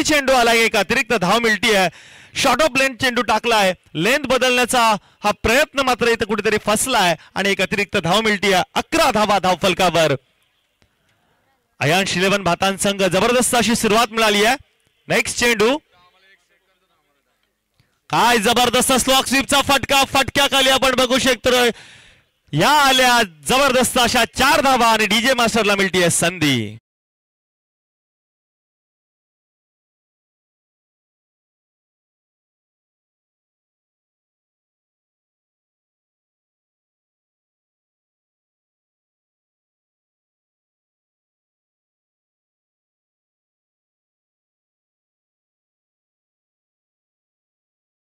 चेंडू आला, एक अतिरिक्त धाव मिळतीये. शॉर्ट ऑफ लेंथ चेंडू टाकलाय, लेंथ बदलण्याचा हा प्रयत्न मात्र इथे कुठेतरी फसलाय आणि एक अतिरिक्त धाव मिळतीये. 11 धावा धाव फलकावर. अयांश 11 भातान संघ जबरदस्त अशी सुरुवात मिळाली आहे. नेक्स्ट चेंडू, काय जबरदस्त स्लॉक स्वीपचा फटका, फटक्याखाली आपण बघू शकतो या आल्या जबरदस्त अशा 4 धावा आणि डीजे मास्टरला मिळतीये संधी.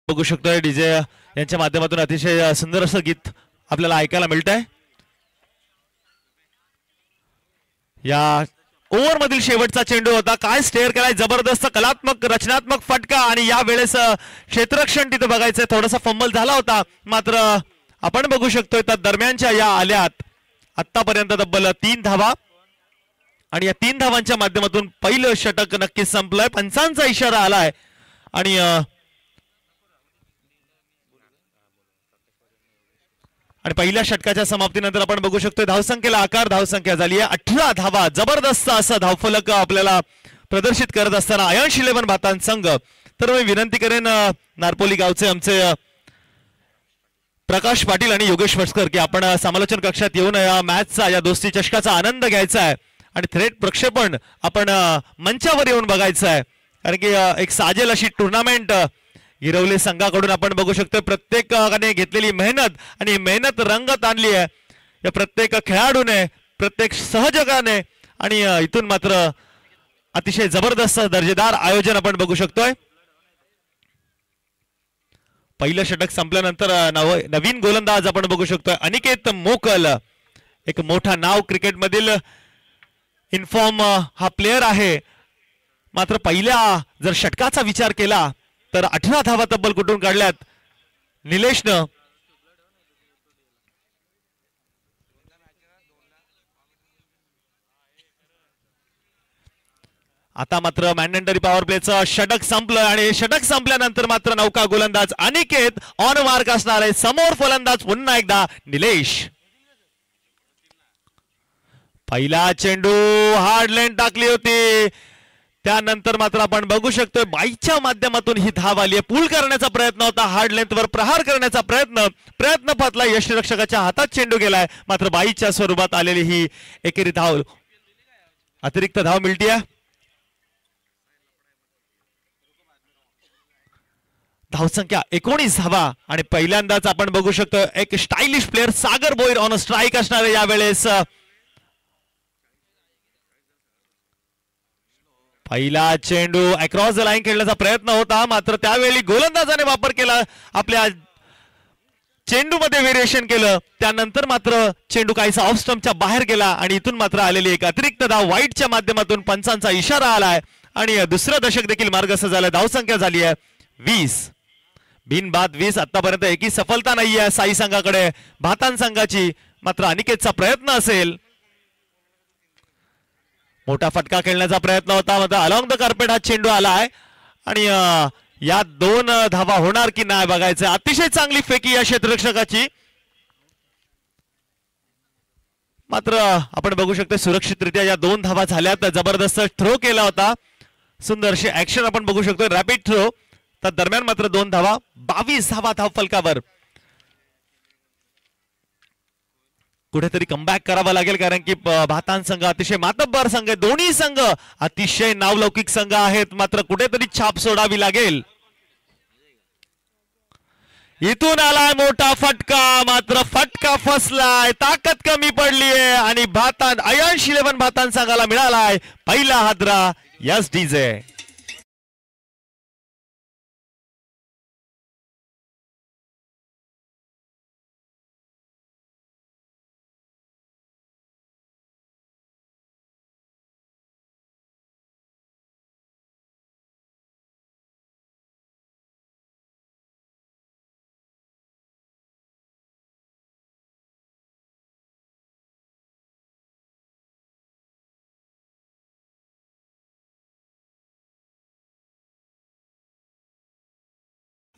बघू शकतोय डीजे यांच्या माध्यमातून अतिशय सुंदर असं गीत आपल्याला ऐकायला मिळतंय. या ओव्हर मधील शेवटचा चेंडू होता, काय स्टेअर केलाय, जबरदस्त कलात्मक रचनात्मक फटका आणि या वेळेस क्षेत्ररक्षण तिथे बघायचंय. थोडासा फंबल झाला होता, मात्र आपण बघू शकतोय त्या दरम्यानच्या या आल्यात आतापर्यंत तब्बल 3 धावा आणि या 3 धावांच्या माध्यमातून पहिलं षटक नक्कीच संपलंय. पंचांचा इशारा आलाय आणि पहिल्या षटकाच्या समाप्तीनंतर आपण बघू शकतो धावसंख्येला आकार, धावसंख्या झाली आहे 18 धावा. जबरदस्त असा धावफलक आपल्याला प्रदर्शित करत असताना अयांश 11 भातान संघ. तर मी विनंती करेन नारपोली गावचे आमचे प्रकाश पाटील आणि योगेश वस्कर की आपण समालोचन कक्षात येऊन या मॅचचा, या दोस्ती चषकाचा आनंद घ्यायचा आहे आणि थेट प्रक्षेपण आपण मंचावर येऊन बघायचं आहे. कारण की एक साजेल अशी टुर्नामेंट गिरवली संघाकडून आपण बघू शकतो. प्रत्येकाने घेतलेली मेहनत आणि मेहनत रंगत आणली आहे या प्रत्येक खेळाडूने, प्रत्येक सहयोगाने आणि इथून मात्र अतिशय जबरदस्त दर्जेदार आयोजन आपण बघू शकतोय. पहिलं षटक संपल्यानंतर नवीन गोलंदाज आपण बघू शकतोय अनिकेत मोकल. एक मोठा नाव क्रिकेट मधील इन्फॉर्म हा प्लेयर आहे. मात्र पहिल्या जर षटकाचा विचार केला तर 18 धावा तब्बल कुठून काढल्यात निलेशनं. आता मात्र मॅन्डेटरी पॉवर प्लेचं षटक संपलं आणि षटक संपल्यानंतर मात्र नौका गोलंदाज अनिकेत ऑन मार्क असणार आहे. समोर फलंदाज पुन्हा एकदा निलेश. पहिला चेंडू हार्ड लेन टाकली होती, त्यानंतर मात्र आपण बघू शकतोय बाईच्या माध्यमातून ही धाव आली आहे. पूल करण्याचा प्रयत्न होता, हार्ड लेंथवर प्रहार करण्याचा प्रयत्न फसला. यष्टीरक्षकाच्या हातात चेंडू गेलाय, मात्र बाईच्या स्वरूपात आलेली ही एकेरी धाव, अतिरिक्त धाव मिळतीये. धावसंख्या 19 धावा आणि पहिल्यांदाच आपण बघू शकतो एक stylish player Sagar Boir on strike असणार आहे यावेळेस. पहिला चेंडू अक्रॉस द लाईन खेळण्याचा प्रयत्न होता, मात्र त्यावेळी गोलंदाजाने वापर केला, आपल्या चेंडूमध्ये व्हेरिएशन केलं. त्यानंतर मात्र चेंडू काहीसा ऑफ स्टंपच्या बाहेर गेला आणि इथून मात्र आलेली एक अतिरिक्त धाव वाईटच्या माध्यमातून पंचांचा इशारा आलाय आणि दुसरं दशक देखील मार्गस्थ झालं. धावसंख्या झाली आहे 20. बिनबाद 20. आतापर्यंत एकही सफलता नाहीये साई संघाकडे. भातान संघाची मात्र अनिकेतचा प्रयत्न असेल, मोठा फटका खेळण्याचा प्रयत्न होता, मात्र अलॉंग द कार्पेट हा चेंडू आलाय आणि या 2 धावा होणार की नाही बघायचं. अतिशय चांगली फेकी या क्षेत्ररक्षकाची, मात्र आपण बघू शकतो सुरक्षितरित्या या 2 धावा झाल्यात. जबरदस्त थ्रो केला होता, सुंदरशी ऍक्शन आपण बघू शकतो, रॅपिड थ्रो. त्या दरम्यान मात्र 2 धावा, 22 धावा धाव फलकावर. कुठेतरी कमबॅक करावा लागेल, कारण की भातान संघ अतिशय मातब्बर संघ आहे. दोन्ही संघ अतिशय नावलौकिक संघ आहेत, मात्र कुठेतरी छाप सोडावी लागेल. इथून आलाय मोठा फटका, मात्र फटका फसलाय, ताकद कमी पडलीये आणि भातान अयांश 11 भातान संघाला मिळालाय पहिला हादरा. Yes DJ.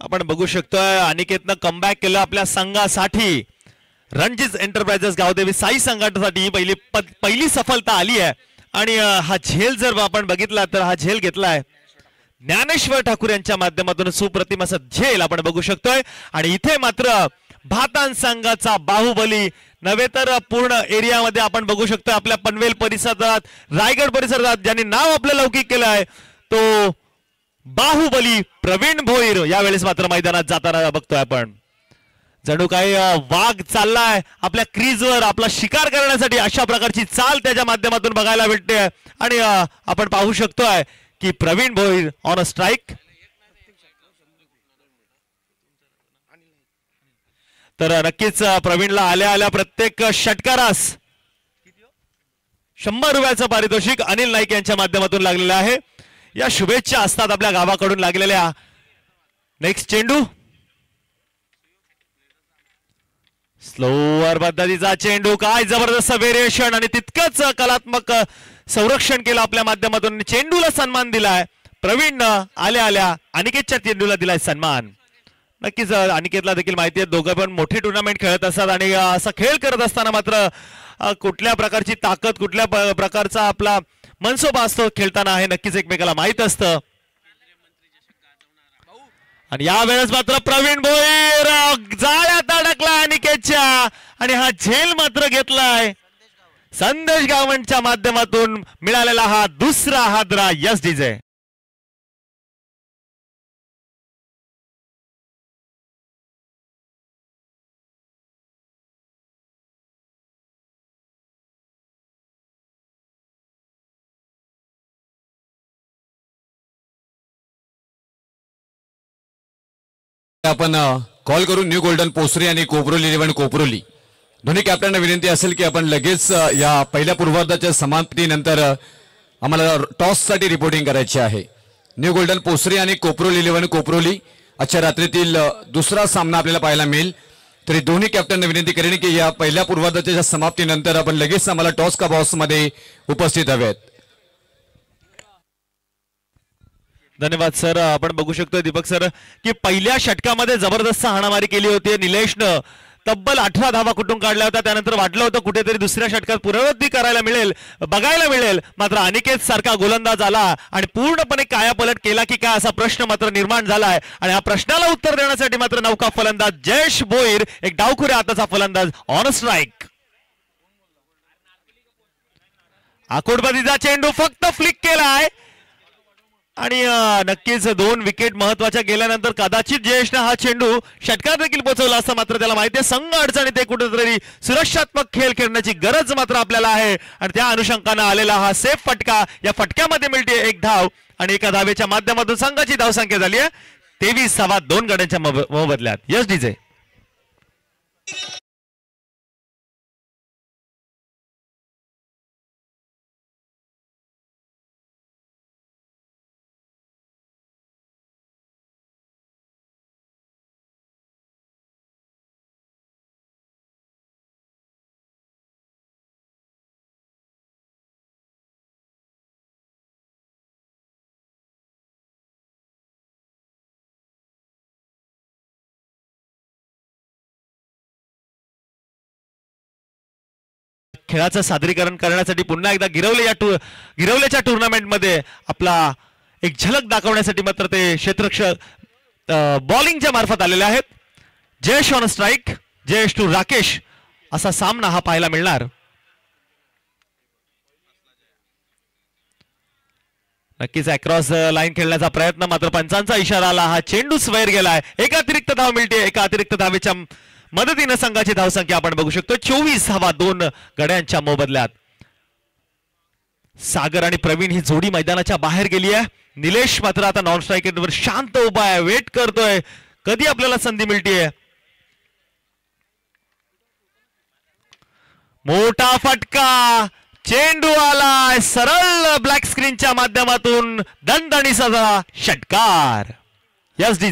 आपण बघू शकतोय अनिकेतनं कमबॅक केलं आपल्या संघासाठी. रणजित एंटरप्राइजेस गावदेवी साई संघासाठी ही पहिली सफलता आली आहे. आणि हा झेल जर आपण बघितला तर हा झेल घेतलाय ज्ञानेश्वर ठाकूर यांच्या माध्यमातून. सुप्रतिम असा झेल आपण बघू शकतोय. आणि इथे मात्र भातान संघाचा बाहुबली नव्हे तर पूर्ण एरियामध्ये आपण बघू शकतोय आपल्या पनवेल परिसरात रायगड परिसरात ज्यांनी नाव आपलं लौकिक केलं आहे तो बाहुबली प्रवीण भोईर यावेळेस मात्र मैदानात जाताना बघतोय आपण. जणू काही वाघ चाललाय आपल्या क्रीजवर आपला शिकार करण्यासाठी. अशा प्रकारची चाल त्याच्या माध्यमातून बघायला भेटते. आणि आपण पाहू शकतोय की Praveen Bhoir on a strike. तर नक्कीच प्रवीणला आल्या आल्या प्रत्येक षटकारास 100 रुपयाचं पारितोषिक अनिल नाईक यांच्या माध्यमातून लागलेलं आहे. या शुभेच्छा असतात आपल्या गावाकडून लागलेल्या. नेक्स्ट चेंडू स्लोअर पद्धतीचा चेंडू. काय जबरदस्त व्हेरिएशन आणि तितकंच कलात्मक संरक्षण केलं आपल्या माध्यमातून. चेंडूला सन्मान दिलाय प्रवीण आल्या आल्या अनिकेतच्या चेंडूला दिलाय सन्मान. नक्कीच अनिकेतला देखील माहिती आहे दोघं पण मोठी टुर्नामेंट खेळत असतात आणि असा खेळ करत असताना मात्र कुठल्या प्रकारची ताकद कुठल्या प्रकारचा आपला मनसोबा असतो खेळताना हे नक्कीच एकमेकाला माहित असतं. आणि यावेळेस मात्र प्रवीण भोईर जाळ्यात अडकला अनिकेतच्या आणि हा झेल मात्र घेतलाय संदेश गावंडच्या माध्यमातून मिळालेला हा दुसरा हादरा. यस डीजे आपण कॉल करून न्यू गोल्डन पोसरी आणि कोपरोली 11 कोपरोली दोन्ही कॅप्टनना विनंती असेल की आपण लगेच या पहिल्या पूर्वार्धाच्या समाप्तीनंतर आम्हाला टॉस साठी रिपोर्टिंग करायची आहे. न्यू गोल्डन पोसरी आणि कोपरोली 11 कोपरोली आजच्या रात्रीतील दुसरा सामना आपल्याला पाहायला मिळेल. तरी दोन्ही कॅप्टनना विनंती करेन की या पहिल्या पूर्वार्धाच्या समाप्तीनंतर आपण लगेच आम्हाला टॉस का बॉक्स मध्ये उपस्थित हवेत. धन्यवाद सर. आपण बघू शकतो दीपक सर की पहिल्या षटकामध्ये जबरदस्त हाणामारी केली होती निलेशनं. तब्बल 18 धावा कुठून काढल्या होत्या. त्यानंतर वाटलं होतं कुठेतरी दुसऱ्या षटकात पुनरावृत्ती करायला मिळेल बघायला मिळेल. मात्र अनिकेत सारखा गोलंदाज आला आणि पूर्णपणे कायापलट केला की काय असा प्रश्न मात्र निर्माण झालाय. आणि या प्रश्नाला उत्तर देण्यासाठी मात्र नौका फलंदाज जयेश भोईर एक डावखुऱ्या हाताचा फलंदाज ऑन स्ट्राईक. आकोडपतीचा चेंडू फक्त फ्लिक केलाय आणि नक्कीच 2 विकेट महत्वाच्या गेल्यानंतर कदाचित जयेशने हा चेंडू षटकार देखील पोहोचवला असता. मात्र त्याला माहिती आहे संघ अडचणीत ते कुठेतरी सुरक्षात्मक खेळ खेळण्याची गरज मात्र आपल्याला आहे. आणि त्या अनुषंगाने आलेला हा सेफ फटका. या फटक्यामध्ये मिळते 1 धाव आणि एका धावेच्या माध्यमातून संघाची धावसंख्या झाली आहे 23 धावा 2 गड्यांच्या मोबदल्यात. यस डीजे खेळाचं सादरीकरण करण्यासाठी पुन्हा एकदा गिरवलेच्या टुर्नामेंटमध्ये आपला एक झलक दाखवण्यासाठी मात्र ते क्षेत्ररक्षक बॉलिंगच्या मार्फत आलेले आहेत. Jayesh on strike Jayesh to Rakesh असा सामना हा पाहायला मिळणार. नक्कीच अक्रॉस लाईन खेळण्याचा प्रयत्न मात्र पंचांचा इशारा आला. हा चेंडू स्वेर गेलाय. एक अतिरिक्त धाव मिळते. एका अतिरिक्त धावेच्या मदतीने संघाची धावसंख्या आपण बघू शकतो 24 धावा 2 गड्यांच्या मोबदल्यात. सागर आणि प्रवीण ही जोडी मैदानाच्या बाहेर गेली आहे. निलेश मात्र आता नॉन स्ट्रायकरवर शांत उभा आहे. वेट करतोय कधी आपल्याला संधी मिळते. मोठा फटका चेंडू आलाय सरळ ब्लॅक स्क्रीनच्या माध्यमातून दणदणीचा षटकार. यस डी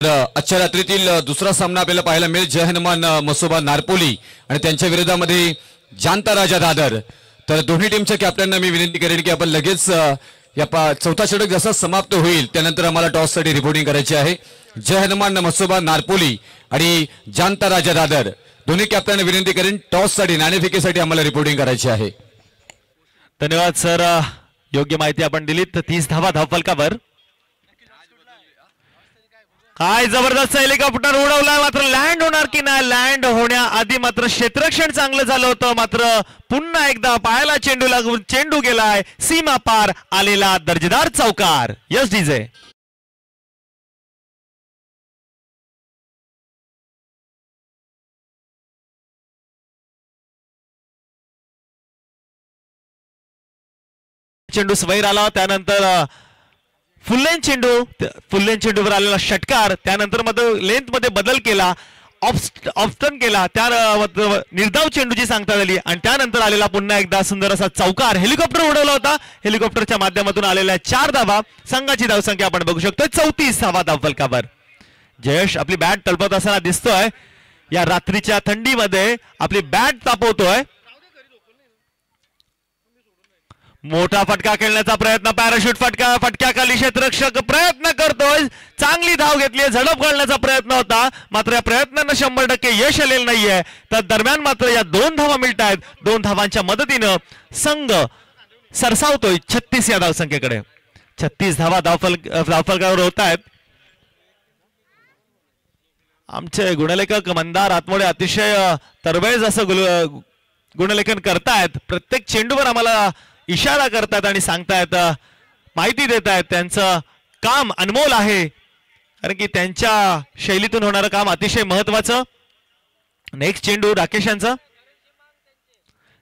आजच्या रात्रीतील दुसरा सामना आपल्याला पाहायला मिळेल जय हनुमान मसोबा नारपोली आणि त्यांच्या विरोधामध्ये जानता राजा दादर. तर दोन्ही टीमच्या कॅप्टनना मी विनंती करेन की आपण लगेच या चौथा षटक जसा समाप्त होईल त्यानंतर आम्हाला टॉस साठी रिपोर्टिंग करायची आहे. जय हनुमान मसोबा नारपोली आणि जानता राजा दादर दोन्ही कॅप्टनना विनंती करेन टॉस साठी नाणेफेकीसाठी आम्हाला रिपोर्टिंग करायची आहे. धन्यवाद सर, योग्य माहिती आपण दिलीत. 30 धावा धावफलकावर. काय जबरदस्त हेलिकॉप्टर उडवलाय, मात्र लँड होणार की नाही. लँड होण्याआधी मात्र क्षेत्ररक्षण चांगलं झालं होतं, मात्र पुन्हा एकदा पायाला चेंडू लागून चेंडू गेलाय सीमा पार आलेला दर्जेदार चौकार. Yes DJ. चेंडू स्वैर आला, त्यानंतर फुल्लेन चेंडूवर आलेला षटकार, त्यानंतर मध्ये लेंथ मध्ये बदल केला, ऑफस्टन केला, त्या निर्धाव चेंडूची सांगता झाली आणि त्यानंतर आलेला पुन्हा एकदा सुंदर असा चौकार. हेलिकॉप्टर उडवला होता, हेलिकॉप्टरच्या माध्यमातून आलेल्या 4 धावा. संघाची धावसंख्या आपण बघू शकतो 34 धावा धावफलकावर. जयेश आपली बॅट तळपत असताना दिसतोय. या रात्रीच्या थंडीमध्ये आपली बॅट तापवतोय. मोठा फटका खेळण्याचा प्रयत्न, पॅराशूट फटक्याखाली क्षेत्ररक्षक प्रयत्न करतोय. चांगली धाव घेतली, झडप घालण्याचा प्रयत्न होता, मात्र या प्रयत्नांना 100% यश आलेलं नाहीये. तर दरम्यान मात्र या 2 धावा मिळत आहेत. 2 धावांच्या मदतीनं संघ सरसावतोय 36 या धावसंख्येकडे. 36 धावा धावफलकावर होत आहेत. आमचे गुणलेखक मंदार आतमोडे अतिशय तरबेज असं गुणलेखन करतायत. प्रत्येक चेंडूवर आम्हाला इशारा करतात आणि सांगतायत, माहिती देत आहेत. त्यांचं काम अनमोल आहे, कारण की त्यांच्या शैलीतून होणारं काम अतिशय महत्वाचं. नेक्स्ट चेंडू राकेश यांचा.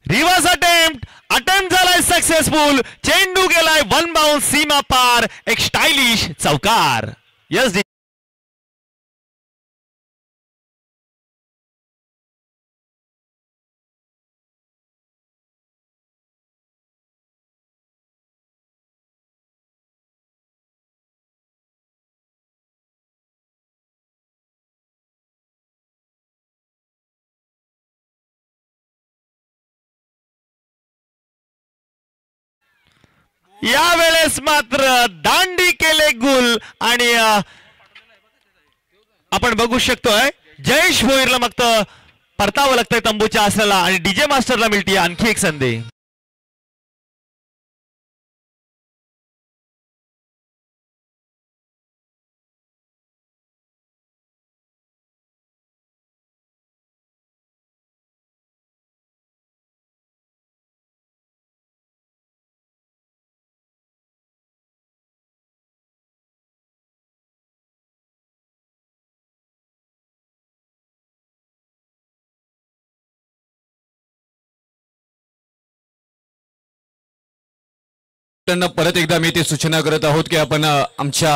रिव्हर्स अटेम्प्ट झालाय सक्सेसफुल. चेंडू गेलाय 1 बाउन्स सीमा पार. एक स्टायलिश चौकार. यस यावेळेस मात्र दांडी केले गुल आणि आपण बघू शकतोय जयेश भोईरला मग परतावं लागतंय तंबूच्या आसऱ्याला आणि डीजे मास्टरला मिळते आणखी एक संधी. परत एकदा मी ते सूचना करत आहोत की आपण आमच्या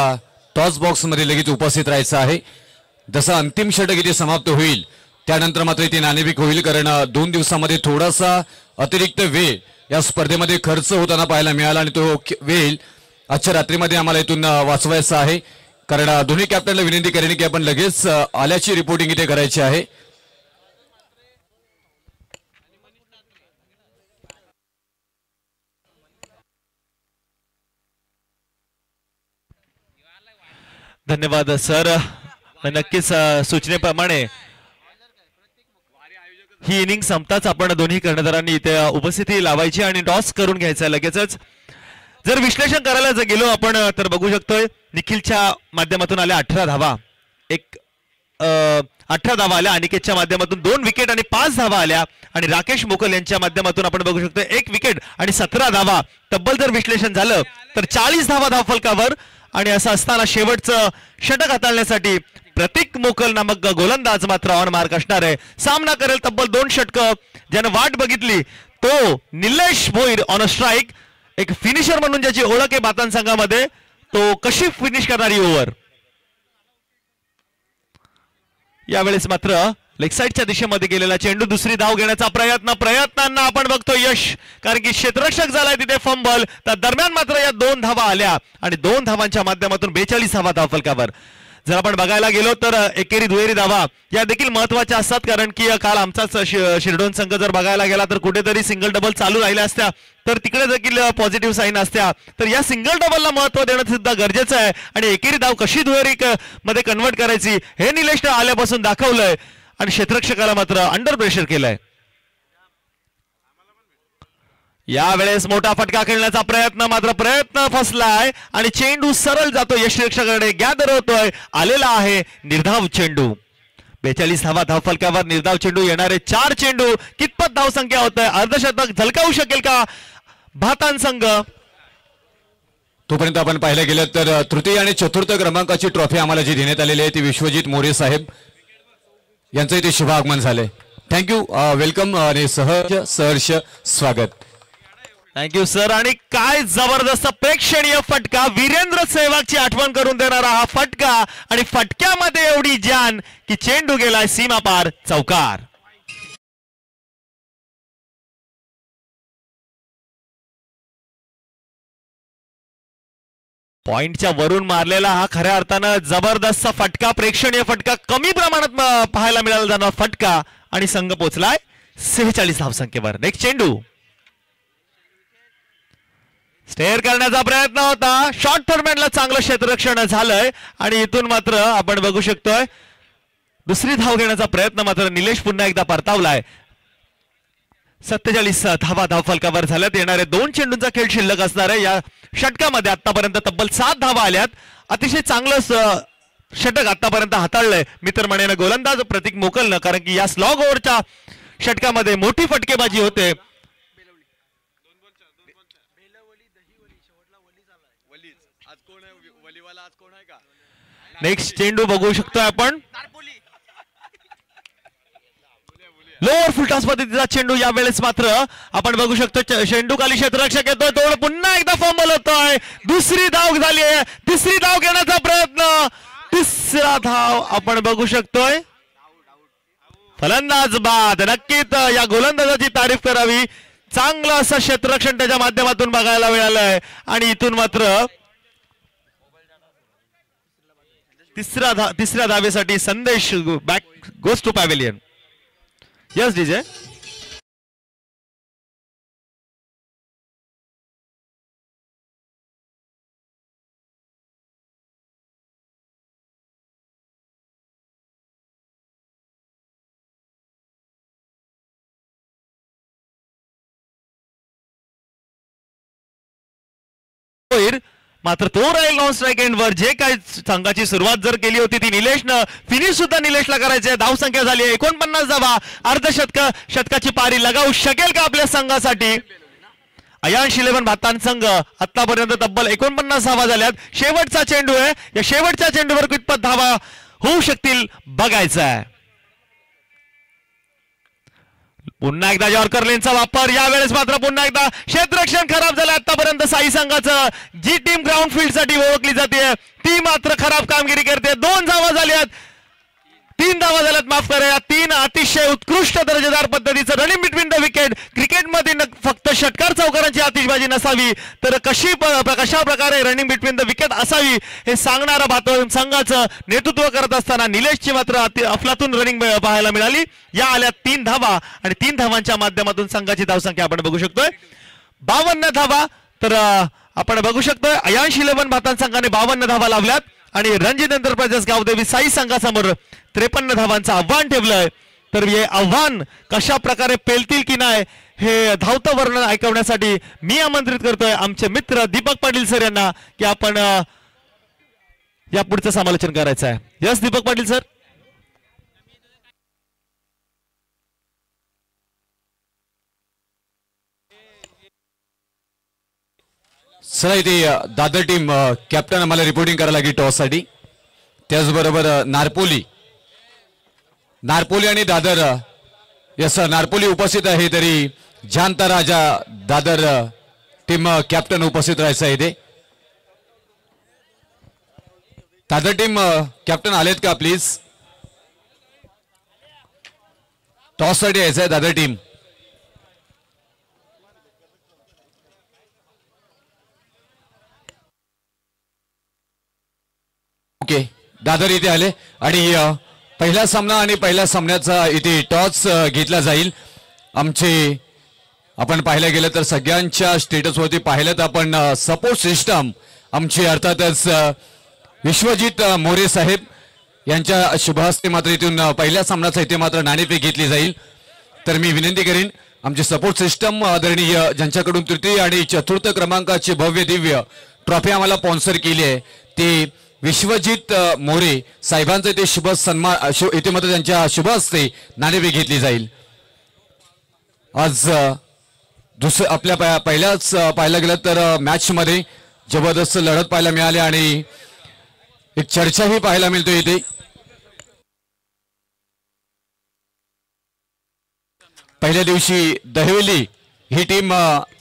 टॉस बॉक्स मध्ये लगेच उपस्थित राहायचं आहे. जसं अंतिम षटक इथे समाप्त होईल त्यानंतर मात्र इथे नाणेफेक होईल, कारण 2 दिवसामध्ये थोडासा अतिरिक्त वेळ या स्पर्धेमध्ये खर्च होताना पाहायला मिळाला आणि तो वेळ आजच्या रात्रीमध्ये आम्हाला इथून वाचवायचा आहे. कारण दोन्ही कॅप्टनला विनंती करेन की आपण लगेच आल्याची रिपोर्टिंग इथे करायची आहे. धन्यवाद सर. नक्कीच सूचनेप्रमाणे ही इनिंग संपताच आपण दोन्ही कर्णधारांनी इथे उपस्थिती लावायची आणि टॉस करून घ्यायचा लगेचच. जर विश्लेषण करायला जर गेलो आपण तर बघू शकतोय निखिलच्या माध्यमातून आल्या 18 धावा, 18 धावा आल्या. अनिकेतच्या माध्यमातून 2 विकेट आणि 5 धावा आल्या आणि राकेश मोकल यांच्या माध्यमातून आपण बघू शकतो 1 विकेट आणि 17 धावा. तब्बल जर विश्लेषण झालं तर 40 धावा धावफलकावर. आणि असं असताना शेवटचं षटक हाताळण्यासाठी प्रतीक मोकल नामक गोलंदाज मात्र ऑन मार्क असणार आहे. सामना करेल तब्बल 2 षटकं. ज्यानं वाट बघितली तो Nilesh Bhoir on a strike. एक फिनिशर म्हणून ज्याची ओळख आहे बातन संघामध्ये, तो कशी फिनिश करणारी ओव्हर. यावेळेस मात्र लेग साइडच्या दिशेमध्ये गेलेला चेंडू, दुसरी धाव घेण्याचा प्रयत्नांना आपण बघतो यश, कारण की क्षेत्ररक्षक झालाय तिथे फंबल. तर दरम्यान मात्र या 2 धावा आल्या आणि 2 धावांच्या माध्यमातून 42 धावा धावफलकावर. जर आपण बघायला गेलो तर एकेरी दुहेरी धावा या देखील महत्वाच्या असतात, कारण की काल आमचाच शिरडोन संघ जर बघायला गेला तर कुठेतरी सिंगल डबल चालू राहिल्या असत्या तर तिकडे देखील पॉझिटिव्ह साईन असत्या. तर या सिंगल डबलला महत्व देणं सुद्धा गरजेचं आहे आणि एकेरी धाव कशी दुहेरी मध्ये कन्वर्ट करायची हे निलेशने आल्यापासून दाखवलंय आणि क्षेत्ररक्षकाला मात्र अंडर प्रेशर केलंय. यावेळेस मोठा फटका खेळण्याचा प्रयत्न फसलाय आणि चेंडू सरळ जातो यष्टीरक्षकाकडे, गॅदर होतोय. आलेला आहे निर्धाव चेंडू. 42 धावा धावफलकावर निर्धाव चेंडू, येणारे 4 चेंडू. कितपत धावसंख्या होत आहे, अर्धशतक झलकावू शकेल का भातान संघ? तोपर्यंत आपण पाहिलं गेलं तर तृतीय आणि चतुर्थ क्रमांकाची ट्रॉफी आम्हाला जी देण्यात आलेली आहे ती विश्वजित मोरे साहेब यांचं इथे शुभ आगमन झालंय. थँक्यू, वेलकम आणि सहर्ष स्वागत. Thank you sir. आणि काय जबरदस्त प्रेक्षणीय फटका, वीरेंद्र सेहवागची आठवण करून देणारा हा फटका आणि फटक्यामध्ये एवढी जान की चेंडू गेलाय सीमापार चौकार. पॉइंटच्या वरून मारलेला हा खऱ्या अर्थानं जबरदस्त फटका, प्रेक्षणीय फटका, कमी प्रमाणात पाहायला मिळाला जाणारा फटका आणि संघ पोहोचलाय 46 धावसंख्येवर. नेक्स्ट चेंडू स्टेअर करण्याचा प्रयत्न होता, शॉर्ट फॉर्मॅटला चांगलं क्षेत्ररक्षण झालंय आणि इथून मात्र आपण बघू शकतोय दुसरी धाव घेण्याचा प्रयत्न मात्र निलेश पुन्हा एकदा परतावलाय. 47 धावा धावफलकावर झाल्यात. येणारे 2 चेंडूंचा खेळ शिल्लक असणार आहे. या षटकामध्ये आतापर्यंत तब्बल 7 धावा आल्यात. अतिशय चांगलं षटक आतापर्यंत हाताळलंय मी तर म्हणेन गोलंदाज प्रतीक मोकलनं, कारण की या स्लॉग ओव्हरच्या षटकामध्ये मोठी फटकेबाजी होते. नेक्स्ट चेंडू बघू शकतोय आपण, लोअर फुलटॉस पद्धतीचा चेंडू. यावेळेस मात्र आपण बघू शकतो चेंडू खाली क्षेत्ररक्षक येतोय, तो पुन्हा एकदा फंबल होतोय. दुसरी धाव झाली आहे, तिसरी धाव घेण्याचा प्रयत्न, तिसरा धाव आपण बघू शकतोय. फलंदाज बाद. नक्कीच या गोलंदाजाची तारीफ करावी, चांगलं असं क्षेत्ररक्षण त्याच्या माध्यमातून बघायला मिळालंय आणि इथून मात्र तिसऱ्या धावेसाठी Sandesh back goes to pavilion. Yes DJ. मात्र तो राहील नॉन स्ट्राईक एंडवर. जे काही संघाची सुरुवात जर केली होती ती निलेशनं, फिनिश सुद्धा निलेशला करायची आहे. धावसंख्या झाली आहे 49 धावा. शतकाची पारी लगावू शकेल का आपल्या संघासाठी? अयांश 11 भातान संघ आतापर्यंत तब्बल 49 धावा झाल्यात. शेवटचा चेंडू आहे, या शेवटच्या चेंडूवर कितपत धावा होऊ शकतील बघायचं आहे. पुन्हा एकदा यॉर्कर लेनचा वापर. यावेळेस मात्र पुन्हा एकदा क्षेत्ररक्षण खराब झालं. आतापर्यंत साई संघाचं जी टीम ग्राउंड फील्ड साठी ओळखली जाते ती मात्र खराब कामगिरी करते. 2 धावा झाल्यात, 3 धावा झाल्यात, माफ करा. 3 अतिशय उत्कृष्ट दर्जेदार पद्धतीचं रनिंग बिटवीन द विकेट. क्रिकेटमध्ये फक्त षटकार चौकारांची आतिषबाजी नसावी तर कशा प्रकारे रनिंग बिटवीन द विकेट असावी हे सांगणारा भातोन संघाचं नेतृत्व करत असताना निलेशची मात्र अफलातून रनिंग पाहायला मिळाली. या आल्या 3 धावा आणि 3 धावांच्या माध्यमातून संघाची धावसंख्या आपण बघू शकतोय 52 धावा. तर आपण बघू शकतोय अयांश 11 भातान संघाने 52 धावा लावल्यात आणि रणजित एंटरप्राइजेस गावदेवी साई संघासमोर 53 धावांचं आव्हान ठेवलंय. तर हे आव्हान कशा प्रकारे पेलतील की नाही हे धावतं वर्णन ऐकवण्यासाठी मी आमंत्रित करतोय आमचे मित्र दीपक पाटील सर यांना की आपण या पुढचं समालोचन करायचं आहे. यस दीपक पाटील सर. सर इथे दादर टीम कॅप्टन आम्हाला रिपोर्टिंग करायला लागली टॉस साठी. त्याचबरोबर नारपोली आणि दादर, यस सर नारपोली उपस्थित आहे तरी जानता राजा दादर टीम कॅप्टन उपस्थित राहायचं आहे. इथे दादर टीम कॅप्टन आलेत का प्लीज? टॉस साठी यायचं आहे दादर टीम. ओके दादर इथे आले आणि पहिला सामना आणि पहिल्या सामन्याचा इथे टॉस घेतला जाईल. आमचे आपण पाहायला गेलं तर सगळ्यांच्या स्टेटसवरती पाहिलं तर आपण सपोर्ट सिस्टम आमचे अर्थातच विश्वजित मोरे साहेब यांच्या शुभहस्ते मात्र इथून पहिल्या सामन्याचा इथे मात्र नाणेफेक घेतली जाईल. तर मी विनंती करीन आमचे सपोर्ट सिस्टम आदरणीय ज्यांच्याकडून तृतीय आणि चतुर्थ क्रमांकाची भव्य दिव्य ट्रॉफी आम्हाला स्पॉन्सर केली आहे ते विश्वजित मोरे साहेबांचं इथे शुभ सन्मान इथे मात्र त्यांच्या शुभ हस्ते नाणेफेक घेतली जाईल. आज आपल्या पहिल्याच पाहायला गेलं तर मॅच मध्ये जबरदस्त लढत पाहायला मिळाली आणि एक चर्चाही पाहायला मिळतो इथे. पहिल्या दिवशी दहिवली ही टीम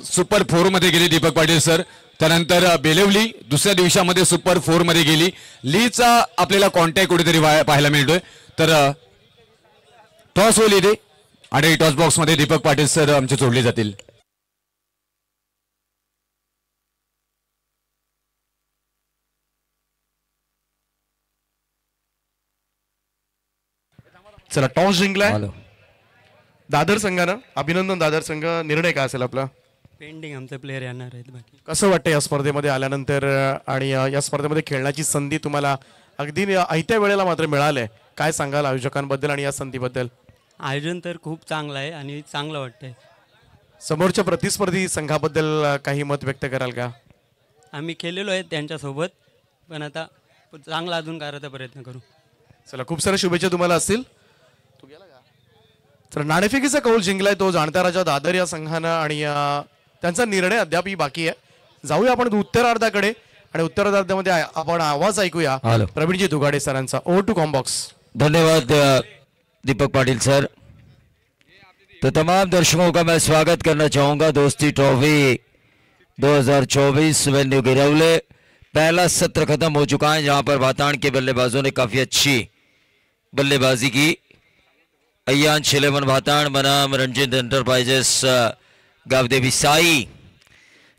सुपर 4 मध्ये गेली दीपक पाटील सर. त्यानंतर बेलवली दुसऱ्या दिवसामध्ये सुपर 4 मध्ये गेली. लीचा आपल्याला कॉन्टॅक्ट कुठेतरी पाहायला मिळतोय. तर टॉस होईल इथे आणि टॉस बॉक्स मध्ये दीपक पाटील सर आमचे जोडले जातील. चला टॉस जिंकलाय दादर संघानं. अभिनंदन दादर संघ. निर्णय काय असेल आपला? पेंडिंग आमचे प्लेयर येणार आहेत. बाकी कसं वाटतं या स्पर्धेमध्ये आल्यानंतर आणि या स्पर्धेमध्ये खेळण्याची संधी तुम्हाला अगदी ऐत्या वेळेला मात्र मिळाले. काय सांगाल आयोजकांबद्दल आणि या संधीबद्दल? आयोजन तर खूप चांगलं आहे आणि चांगलं वाटतंय. समोरच्या प्रतिस्पर्धी संघाबद्दल काही मत व्यक्त कराल का? आम्ही खेळलेलो आहे त्यांच्यासोबत पण आता चांगला अजून करायचा प्रयत्न करू. चला खूप साऱ्या शुभेच्छा तुम्हाला असतील. तर नाणेफेकीचा कौल जिंकलाय तो जाणता राजा दादर या संघानं आणि त्यांचा निर्णय अद्यापही बाकी आहे. जाऊया आपण उत्तरार्धाकडे आणि उत्तरार्धामध्ये आपण आवाज ऐकूया प्रवीणजी दुगाडे सरांचा. Over to combox. धन्यवाद दीपक पाटिल सर. तो तमाम दर्शकों का मैं स्वागत करना चाहूंगा दोस्ती ट्रॉफी 2024 वेन्यू गिरवले. पहला सत्र खत्म हो चुका है जहां पर भाताण के बल्लेबाजों ने काफी अच्छी बल्लेबाजी की. अय्यान 11 भाताण बनाम रंजित एंटरप्राइजेस गावदेवी साई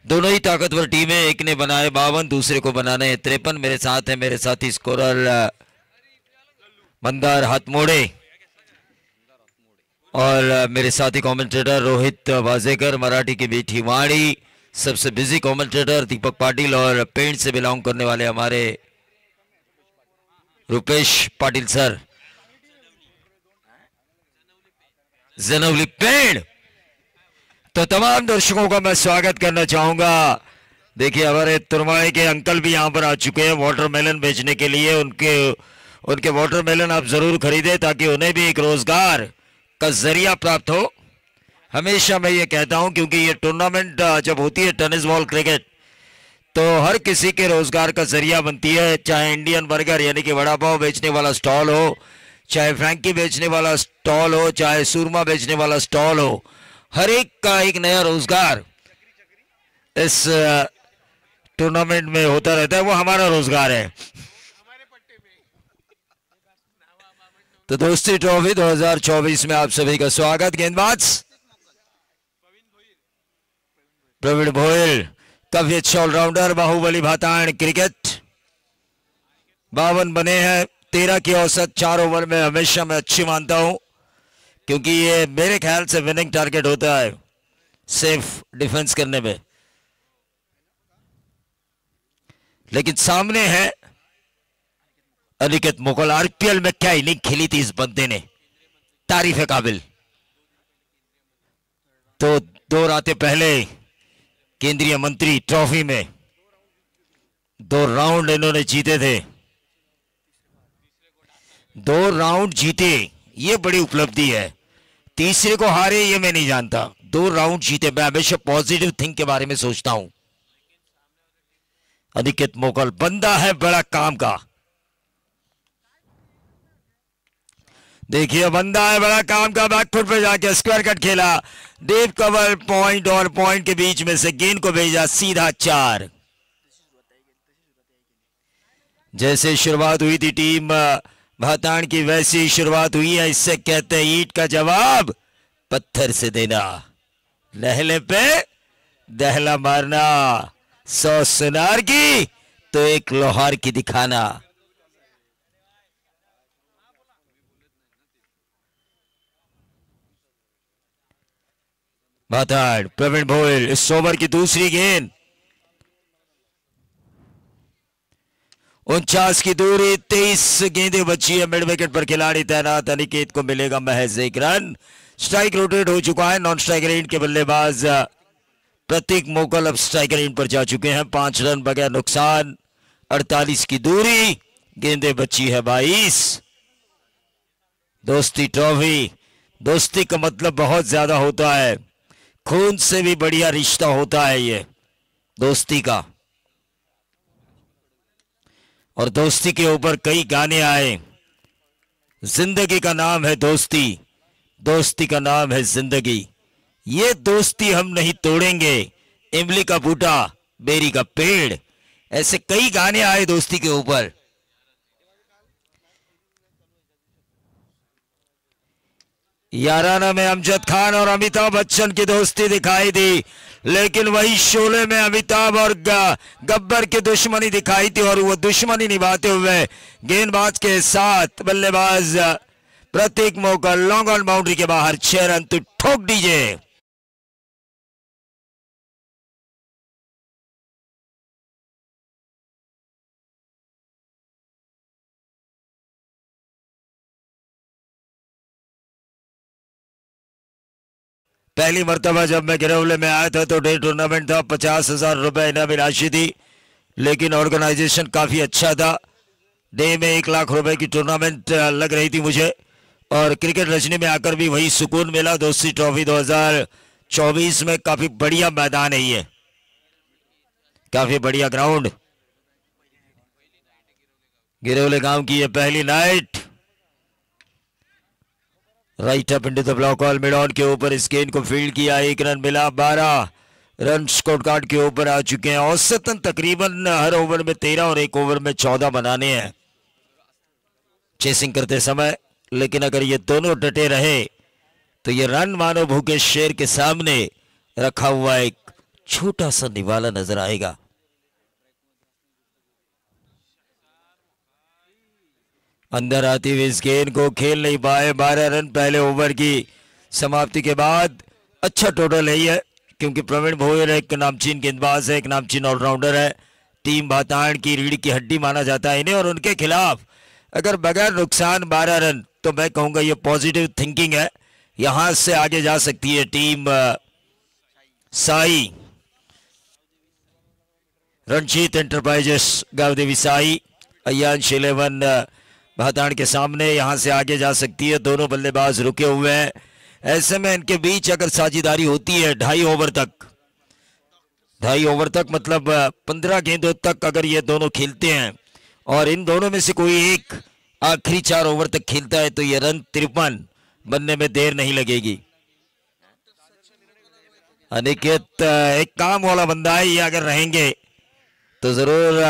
दोनों ही ताकतवर टीमें. एक ने बनाए 52 दूसरे को बनाने 53. मेरे साथ है मेरे साथी स्कोरर मंदार हाथमोड़े और मेरे साथी कमेंटेटर रोहित वाजेकर. मराठी की मीठी वाणी. सबसे बिजी कमेंटेटर दीपक पाटिल और पेंट से बिलोंग करने वाले हमारे रुपेश पाटिल सर. जनवली पेड़. तो तमाम दर्शकों का मैं स्वागत करना चाहूंगा. देखिए हमारे तुरमाई के अंकल भी यहां पर आ चुके हैं वाटरमेलन बेचने के लिए. उनके वाटरमेलन आप जरूर खरीदें ताकि उन्हें भी एक रोजगार का जरिया प्राप्त हो. हमेशा मैं ये कहता हूं क्योंकि ये टूर्नामेंट जब होती है टेनिस बॉल क्रिकेट तो हर किसी के रोजगार का जरिया बनती है. चाहे इंडियन बर्गर यानी कि वड़ा पाव बेचने वाला स्टॉल हो, चाहे फ्रैंकी बेचने वाला स्टॉल हो, चाहे सूरमा बेचने वाला स्टॉल हो. हर एक का एक नया रोजगार इस टूर्नामेंट में होता रहता है. वो हमारा रोजगार है. तो दोस्ती ट्रॉफी 2024 में आप सभी का स्वागत. गेंदबाज प्रवीण भोयल काफी अच्छा ऑलराउंडर. बाहुबली भाताण क्रिकेट 52 बने हैं. 13 की औसत 4 ओवर में हमेशा मैं अच्छी मानता हूं क्योंकि ये मेरे ख्याल से विनिंग टारगेट होता है सेफ डिफेंस करने में. लेकिन सामने है अनिकेत मुगल. आरपीएल में क्या इनिंग खेली थी इस बंदे ने, तारीफ है काबिल. तो 2 रातें पहले केंद्रीय मंत्री ट्रॉफी में 2 राउंड इन्होंने जीते थे. 2 राउंड जीते ये बड़ी उपलब्धि है. तीसरे को हारे ये मैं नहीं जानता. 2 राउंड जीते. मैं हमेशा पॉजिटिव थिंक के बारे में सोचता हूं. अनिकेत मोगल बंदा है बड़ा काम का. देखिए बंदा है बड़ा काम का. बैकफुट पे जाके स्क्वायर कट खेला. डीप कवर पॉइंट और पॉइंट के बीच में से गेंद को भेजा सीधा 4. जैसे शुरुआत हुई थी टीम भाताण की वैसी शुरुआत हुई है. इससे कहते हैं ईंट का जवाब पत्थर से देना. लहले पे दहला मारना. 100 सुनार की तो 1 लोहार की दिखाना. भाताड़ प्रवीण भोयल इस ओवर की दूसरी गेंद 49 की दूरी 23 गेंदें बची है मिड विकेट पर खिलाड़ी तैनात अनिकेत को मिलेगा महज एक रन स्ट्राइक रोटेट हो चुका है नॉन स्ट्राइकर एंड के बल्लेबाज प्रतीक मोकल अब स्ट्राइकर एंड पर जा चुके हैं 5 रन बगैर नुकसान 48 की दूरी गेंदें बची है 22 दोस्ती ट्रॉफी दोस्ती का मतलब बहुत ज्यादा होता है खून से भी बढ़िया रिश्ता होता है ये दोस्ती का और दोस्ती के ऊपर कई गाने आए जिंदगी का नाम है दोस्ती दोस्ती का नाम है जिंदगी ये दोस्ती हम नहीं तोड़ेंगे इमली का बूटा बेरी का पेड़ ऐसे कई गाने आए दोस्ती के ऊपर याराना में अमजद खान और अमिताभ बच्चन की दोस्ती दिखाई दी लेकिन वही शोले में अमिताभ और गब्बर की दुश्मनी दिखाई थी और वो दुश्मनी निभाते हुए गेंदबाज के साथ बल्लेबाज प्रतीक मोकल लॉन्ग ऑन बाउंड्री के बाहर 6 रन तो ठोक दीजिए पहली मर्तबा जब मैं गिरौले में आया था तो डे टूर्नामेंट था 50,000 रुपए इनामी राशि थी लेकिन ऑर्गेनाइजेशन काफी अच्छा था डे में 1 लाख रुपए की टूर्नामेंट लग रही थी मुझे और क्रिकेट रचने में आकर भी वही सुकून मिला दोस्ती ट्रॉफी 2024 में काफी बढ़िया मैदान है ये काफी बढ़िया ग्राउंड गिरौले गांव की ये पहली night right up into the block all mid on के ऊपर इस गेंद को फील्ड किया 1 रन मिला 12 रन स्कोर कार्ड के ऊपर आ चुके हैं औसतन तकरीबन हर ओवर में 13 और एक ओवर में 14 बनाने हैं चेसिंग करते समय लेकिन अगर ये दोनों डटे रहे तो ये रन मानो भूखे शेर के सामने रखा हुआ एक छोटा सा निवाला नजर आएगा अंदर आती हुई इस गेंद को खेल नहीं पाए 12 रन पहले ओवर की समाप्ति के बाद अच्छा टोटल है ये क्योंकि प्रवीण भोयर एक नामचीन गेंदबाज है एक नामचीन ऑलराउंडर है टीम भाताड़ की रीढ़ की हड्डी माना जाता है इन्हें और उनके खिलाफ अगर बगैर नुकसान 12 रन तो मैं कहूंगा ये पॉजिटिव थिंकिंग है यहां से आगे जा सकती है टीम साई रणजीत एंटरप्राइजेस गावदेवी साई अयान 11 भाताड़ के सामने यहां से आगे जा सकती है दोनों बल्लेबाज रुके हुए हैं ऐसे में इनके बीच अगर साझेदारी होती है 2.5 ओवर तक मतलब 15 गेंदों तक अगर ये दोनों खेलते हैं और इन दोनों में से कोई एक आखिरी 4 ओवर तक खेलता है तो ये रन 53 बनने में देर नहीं लगेगी अनिकेत एक काम वाला बंदा है ये अगर रहेंगे तो जरूर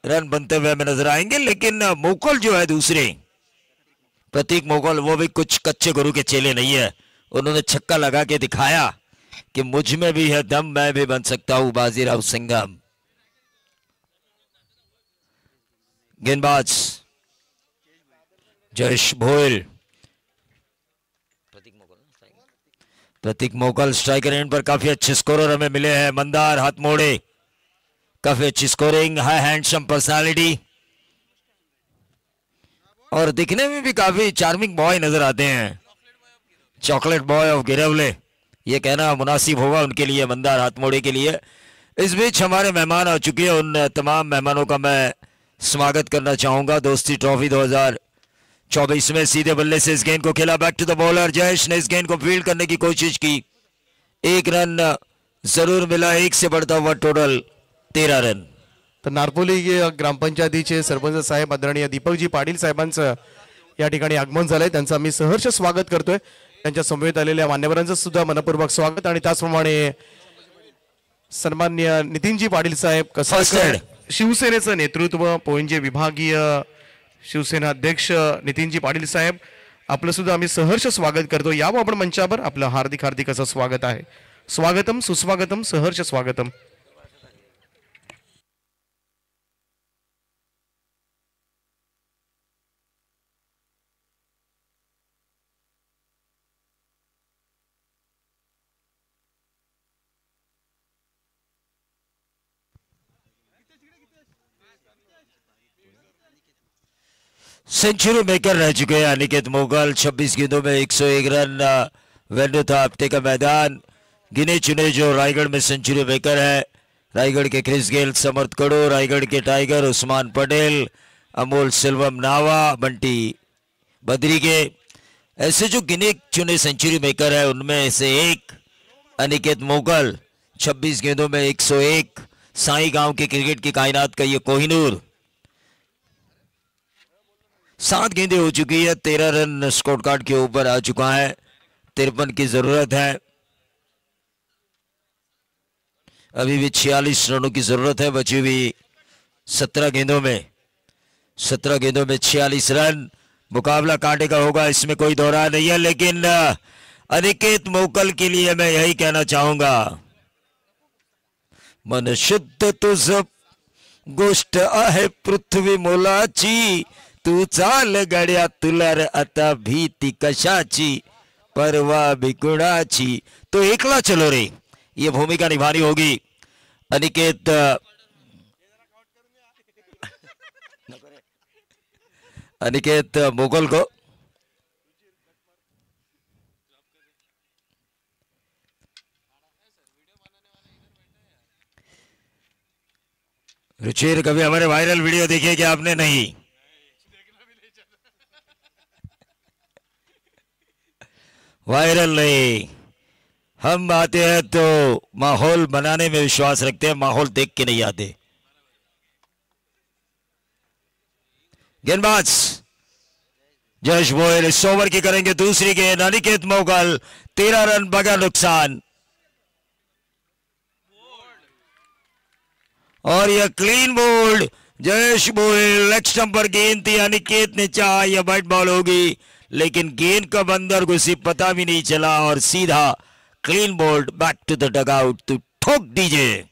रन बनते हुए हमें नजर आएंगे लेकिन मोकल जो है दूसरे प्रतीक मोकल वो भी कुछ कच्चे गुरु के चेले नहीं है उन्होंने छक्का लगा के दिखाया कि मुझ में भी है दम मैं भी बन सकता हूं बाजीराव सिंघम गेंदबाज जयेश भोयल प्रतीक मोकल स्ट्राइकर एंड पर काफी अच्छे स्कोरर हमें मिले हैं मंदार हाथ मोड़े काफी अच्छी स्कोरिंग हाई हैंडसम पर्सनालिटी और दिखने में भी काफी चार्मिंग बॉय नजर आते हैं चॉकलेट बॉय ऑफ गिरवले ये कहना मुनासिब होगा उनके लिए मंदार हाथमोड़े के लिए इस बीच हमारे मेहमान आ चुके हैं उन तमाम मेहमानों का मैं स्वागत करना चाहूंगा दोस्ती ट्रॉफी 2024 में सीधे बल्ले से इस गेंद को खेला back to the bowler Jayesh ने इस गेंद को फील्ड करने की कोशिश की 1 रन जरूर मिला 1 से बढ़ता हुआ टोटल 13 रन तर नारपोली ग्रामपंचायतीचे सरपंच साहेब आदरणीय दीपकजी पाटील साहेबांचं या ठिकाणी आगमन झालंय त्यांचं आम्ही सहर्ष स्वागत करतोय त्यांच्या समवेत आलेल्या मान्यवरांचं सुद्धा मनपूर्वक स्वागत आणि त्याचप्रमाणे सन्माननीय नितीनजी पाटील साहेब कसं शिवसेनेचं नेतृत्व पोंजे विभागीय शिवसेना अध्यक्ष नितीनजी पाटील साहेब आपलं सुद्धा आम्ही सहर्ष स्वागत करतो यावं आपण मंचावर आपलं हार्दिक हार्दिक असं स्वागत आहे स्वागतम सुस्वागतम सहर्ष स्वागतम सेंचुरी मेकर रह चुके हैं अनिकेत मोगल। 26 गेंदों में 101 रन। वेन्यू था हफ्ते का मैदान। गिने चुने जो रायगढ़ में सेंचुरी मेकर है, रायगढ़ के क्रिस गेल, समर्थ कड़ो, रायगढ़ के टाइगर उस्मान पटेल, अमोल सिल्वम नावा, बंटी बद्री के, ऐसे जो गिने चुने सेंचुरी मेकर है उनमें से एक अनिकेत मोगल। 26 गेंदों में 101। साई गांव के क्रिकेट की कायनात का ये कोहिनूर। 7 गेंदें हो चुकी है, 13 रन स्कोर कार्ड के ऊपर आ चुका है। 53 की जरूरत है, अभी भी 46 रनों की जरूरत है बची हुई 17 गेंदों में। 17 गेंदों में 46 रन। मुकाबला कांटे का होगा, इसमें कोई दौरा नहीं है, लेकिन अनिकेत मोगल के लिए मैं यही कहना चाहूंगा, मन शुद्ध तुझ गोष्ट आहे पृथ्वी मोलाची, तू चाल गड्या तुला रे आता भीती कशाची, परवा भी कुणाची, तो एकला चलो रे, ये भूमिका निभानी होगी अनिकेत अनिकेत मोगल को। रुचिर, कभी हमारे वायरल वीडियो देखिए क्या आपने? नहीं। वायरल नहीं, हम आते हैं तो माहौल बनाने में विश्वास रखते हैं, माहौल देख के नहीं आते। गेंदबाज जयेश बोयल इस ओवर की करेंगे दूसरी गेंद। अनिकेत मोगल 13 रन बगैर नुकसान, और यह क्लीन बोल्ड। जयेश बोयल लेग स्टंप पर गेंद थी, अनिकेत ने चाहा यह वाइट बॉल होगी, लेकिन गेंद कब अंदर घुसी पता भी नहीं चला, और सीधा clean bowled. Back to the dugout, तो ठोक दीजिए।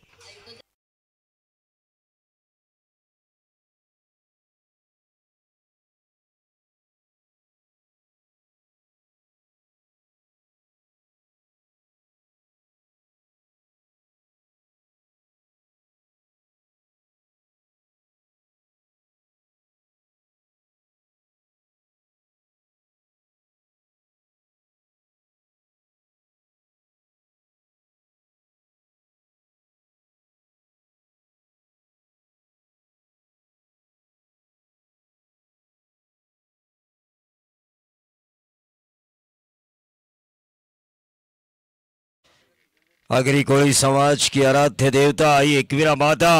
अगरी कोई समाज की आराध्य देवता आई एकवीरा माता,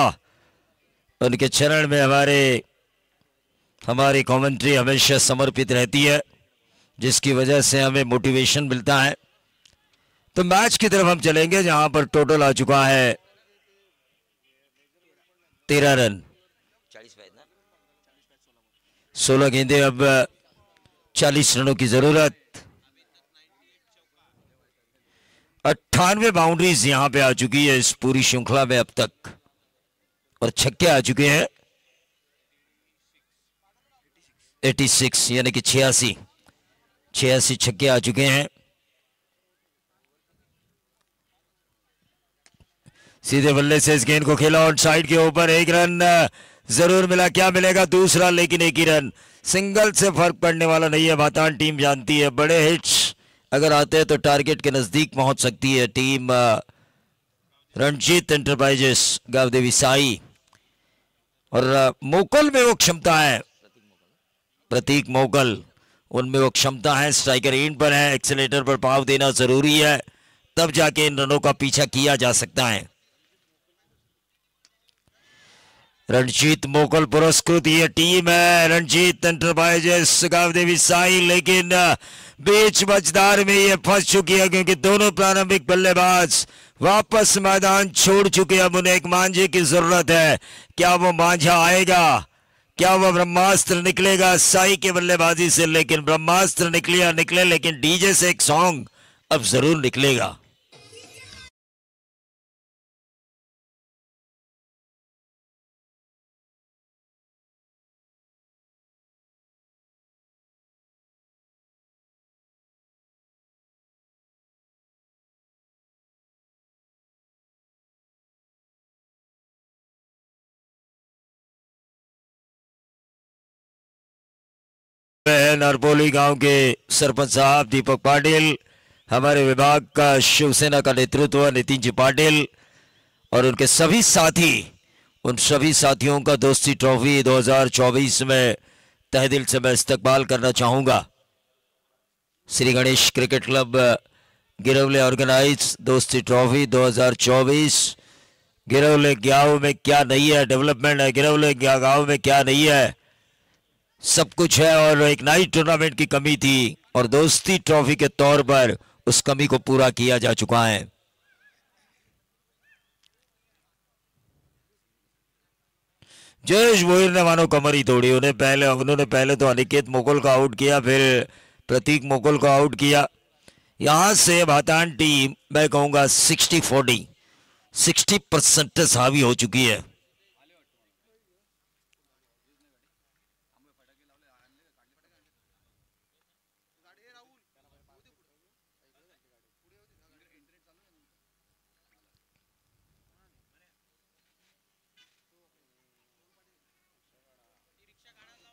उनके चरण में हमारी कमेंट्री हमेशा समर्पित रहती है, जिसकी वजह से हमें मोटिवेशन मिलता है। तो मैच की तरफ हम चलेंगे, जहां पर टोटल आ चुका है 13 रन, 16 गेंदे, अब 40 रनों की जरूरत। 98 बाउंड्रीज यहां पे आ चुकी है इस पूरी श्रृंखला में अब तक, और छक्के आ चुके हैं 86, यानी कि 86 छक्के आ चुके हैं। सीधे बल्ले से इस गेंद को खेला और साइड के ऊपर, एक रन जरूर मिला, क्या मिलेगा? दूसरा, लेकिन एक ही रन। सिंगल से फर्क पड़ने वाला नहीं है, भातान टीम जानती है, बड़े हिट्स अगर आते हैं तो टारगेट के नजदीक पहुंच सकती है टीम रणजीत एंटरप्राइजेस गावदेवी साई। और मोगल में वो क्षमता है, प्रतीक मोगल, उनमें वो क्षमता है, स्ट्राइकर एंड पर है, एक्सेलेटर पर पाव देना जरूरी है, तब जाके इन रनों का पीछा किया जा सकता है। रणजीत मोगल पुरस्कृत ये टीम है, रणजीत एंटरप्राइजेस गावदेवी साई, लेकिन बीच मझदार में ये फंस चुकी है, क्योंकि दोनों प्रारंभिक बल्लेबाज वापस मैदान छोड़ चुके हैं। अब उन्हें एक मांझे की जरूरत है, क्या वो मांझा आएगा? क्या वह ब्रह्मास्त्र निकलेगा साई के बल्लेबाजी से? लेकिन ब्रह्मास्त्र निकले, लेकिन डीजे से एक सॉन्ग अब जरूर निकलेगा। नरपोली गांव के सरपंच साहब दीपक पाटिल, हमारे विभाग का शिवसेना का नेतृत्व नितिन जी पाटिल और उनके सभी साथी, उन सभी साथियों का दोस्ती ट्रॉफी 2024 में तहे दिल से मैं इस्तकबाल करना चाहूंगा। श्री गणेश क्रिकेट क्लब गिरवले ऑर्गेनाइज दोस्ती ट्रॉफी 2024। गिरवले गांव में क्या नहीं है, डेवलपमेंट है, गिरवले गांव में क्या नहीं है, सब कुछ है। और एक नाइट टूर्नामेंट की कमी थी और दोस्ती ट्रॉफी के तौर पर उस कमी को पूरा किया जा चुका है। जयेश भोईर ने मानो कमर ही तोड़ी। उन्होंने पहले तो अनिकेत मोकुल का आउट किया, फिर प्रतीक मोकुल को आउट किया। यहां से भातान टीम मैं कहूंगा 60-40 60% हावी हो चुकी है।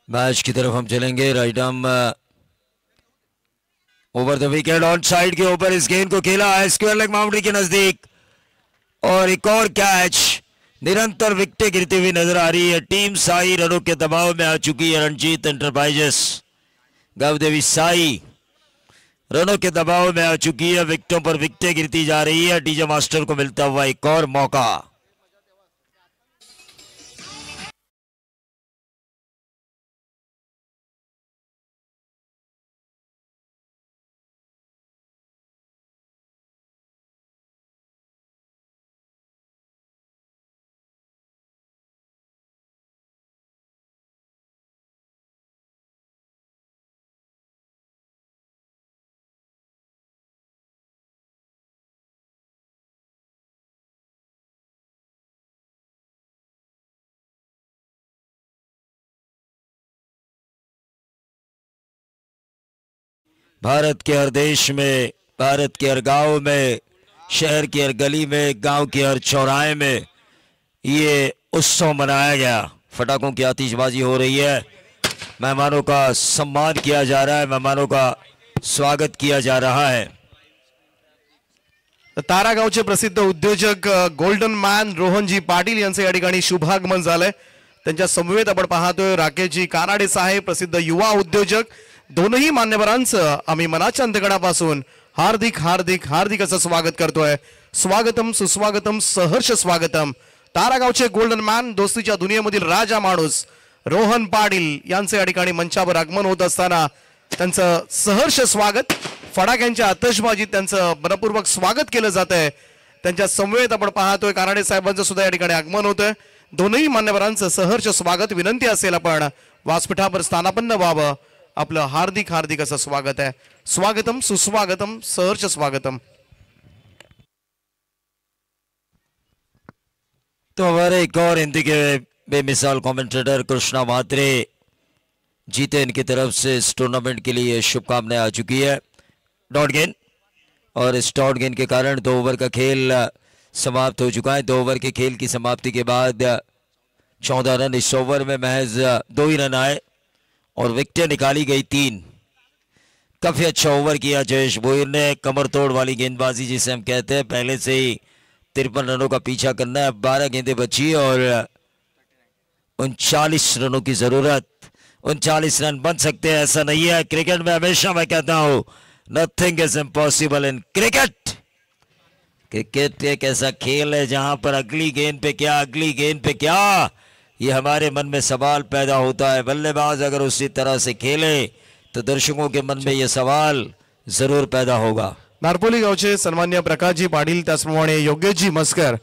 मैच की तरफ हम चलेंगे। Right arm over the wicket on side के ऊपर इस गेंद को खेला है स्क्वायर लेग बाउंड्री के नजदीक और एक और कैच। निरंतर विकेटें गिरती हुई नजर आ रही है। टीम साई रनों के दबाव में आ चुकी है। रणजीत एंटरप्राइजेस गवदेवी साई रनों के दबाव में आ चुकी है। विकेटों पर विकेटें गिरती जा रही है। डीजे मास्टर को मिलता हुआ एक और मौका। भारत के हर देश में, भारत के हर गांव में, शहर की हर गली में, गांव के हर चौराहे में ये उत्सव मनाया गया। फटाकों की आतिशबाजी हो रही है। मेहमानों का सम्मान किया जा रहा है, मेहमानों का स्वागत किया जा रहा है। तारागावचे प्रसिद्ध उद्योजक गोल्डन मॅन रोहनजी पाटील यांचे या ठिकाणी शुभागमन झालंय। त्यांच्या समवेत आपण पाहतोय राकेशजी कानाडे साहेब, प्रसिद्ध युवा उद्योजक। दोनही मान्यवरांचं आम्ही मनाच्या अंतकणापासून हार्दिक हार्दिक हार्दिक असं स्वागत करतोय। स्वागतम सुस्वागतम सहर्ष स्वागतम। तारागावचे गोल्डन मॅन, दोस्तीच्या दुनियेमधील राजा माणूस रोहन पाटील यांचे या ठिकाणी मंचावर आगमन होत असताना त्यांचं सहर्ष स्वागत। फटाक्यांच्या आतषबाजीत त्यांचं मनपूर्वक स्वागत केलं जात आहे। त्यांच्या समवेत आपण पाहतोय कानाडे साहेबांचं सुद्धा या ठिकाणी आगमन होतंय। दोनही मान्यवरांचं सहर्ष स्वागत। विनंती असेल आपण व्यासपीठावर स्थानापन्न व्हावं। आपलं हार्दिक हार्दिक असं स्वागत आहे। स्वागतम सुस्वागतम सहर्ष स्वागतम। तो हमारे एक और हिंदी के बेमिसाल कमेंटेटर कृष्णा मात्रे जीते, इनकी तरफ से इस टूर्नामेंट के लिए शुभकामनाएं आ चुकी है। डॉट गेंद और इस डॉट गेंद के कारण 2 ओवर का खेल समाप्त हो चुका है। 2 ओवर के खेल की समाप्ति के बाद 14 रन। इस ओवर में महज 2 ही रन आए और विकेटें निकाली गई 3। काफी अच्छा ओवर किया जयेश भोईर ने। कमर तोड़ वाली गेंदबाजी जिसे हम कहते हैं। पहले से ही 53 रनों का पीछा करना है। 12 गेंदें बची और 39 रनों की जरूरत। 39 रन बन सकते हैं, ऐसा नहीं है। क्रिकेट में हमेशा मैं कहता हूं nothing is impossible in cricket. Cricket एक ऐसा खेल है जहां पर अगली गेंद पे क्या, अगली गेंद पे क्या, ये हमारे मन में सवाल पैदा होता है। बल्लेबाज अगर उसी तरह से खेले तो दर्शकों के मन में ये सवाल जरूर पैदा होगा। नारपोली गावचे सन्मान्य प्रकाशजी पाटील, त्याचप्रमाणे योगेशजी मस्कर,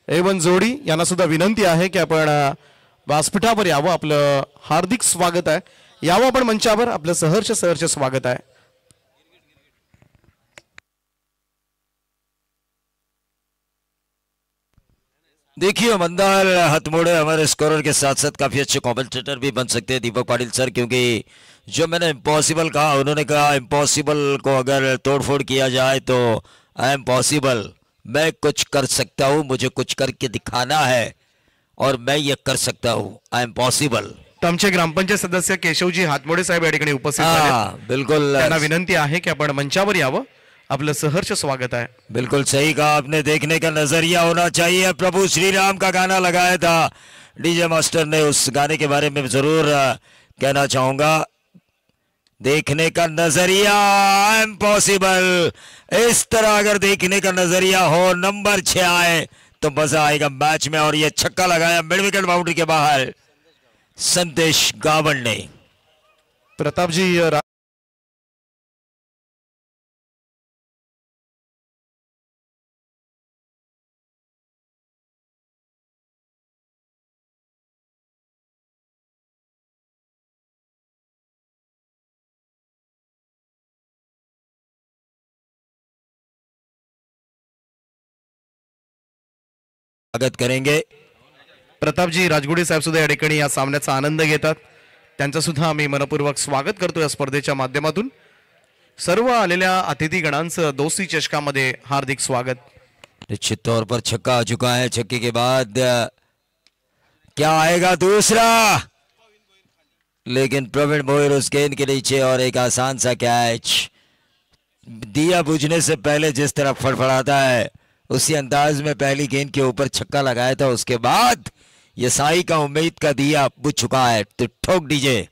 A1 जोडी यांना सुद्धा विनंती आहे की आपण व्यासपीठावर यावं। आपलं हार्दिक स्वागत आहे। यावं आपण मंचावर। आपलं सहर्ष सहर्ष स्वागत आहे। देखिए मंदार हथमोड़े हमारे स्कोरर के साथ साथ काफी अच्छे कमेंटेटर भी बन सकते हैं दीपक पाटिल सर, क्योंकि जो मैंने इम्पॉसिबल कहा, उन्होंने कहा इम्पॉसिबल को अगर तोड़फोड़ किया जाए तो आई एम पॉसिबल। मैं कुछ कर सकता हूं, मुझे कुछ करके दिखाना है और मैं ये कर सकता हूं। I am possible. तर आमचे ग्रामपंचायत सदस्य केशवजी हातमोडे साहेब या ठिकाणी उपस्थित झाले. हाँ बिल्कुल त्यांना विनंती आहे की आपण मंचावर यावं. आपलं सहर्ष स्वागत आहे. बिल्कुल सही कहा आपने. देखने का नजरिया होना चाहिए. प्रभु श्री राम का गाना लगाया था डीजे मास्टर ने, उस गाने के बारे में जरूर कहना चाहूंगा. देखने का नजरिया इम्पॉसिबल. इस तरह अगर देखने का नजरिया हो, नंबर 6 आए तो मजा आएगा मैच में. और ये छक्का लगाया मिड विकेट बाउंड्री के बाहर संदेश गावड़ ने. प्रतापजी स्वागत करेंगे. प्रतापजी राजगुडे साहेब सुद्धा या ठिकाणी या सामन्याचा आनंद घेतात. त्यांचं सुद्धा आम्ही मनपूर्वक स्वागत करतो या स्पर्धेच्या माध्यमातून. सर्व आलेल्या अतिथीगणांचं दोस्ती चषकामध्ये हार्दिक स्वागत. निश्चित तौर पर छक्का आ चुका है. छक्के के बाद क्या आएगा दूसरा, लेकिन प्रवीण भोयर उस गेंद के नीचे और एक आसान सा कैच. दिया बुझने से पहले जिस तरह फड़फड़ाता है उसी अंदाज में पहली गेंद के ऊपर छक्का लगाया था. उसके बाद ये साई का उम्मीद का दिया बुझ चुका है. तो ठोक दीजिए.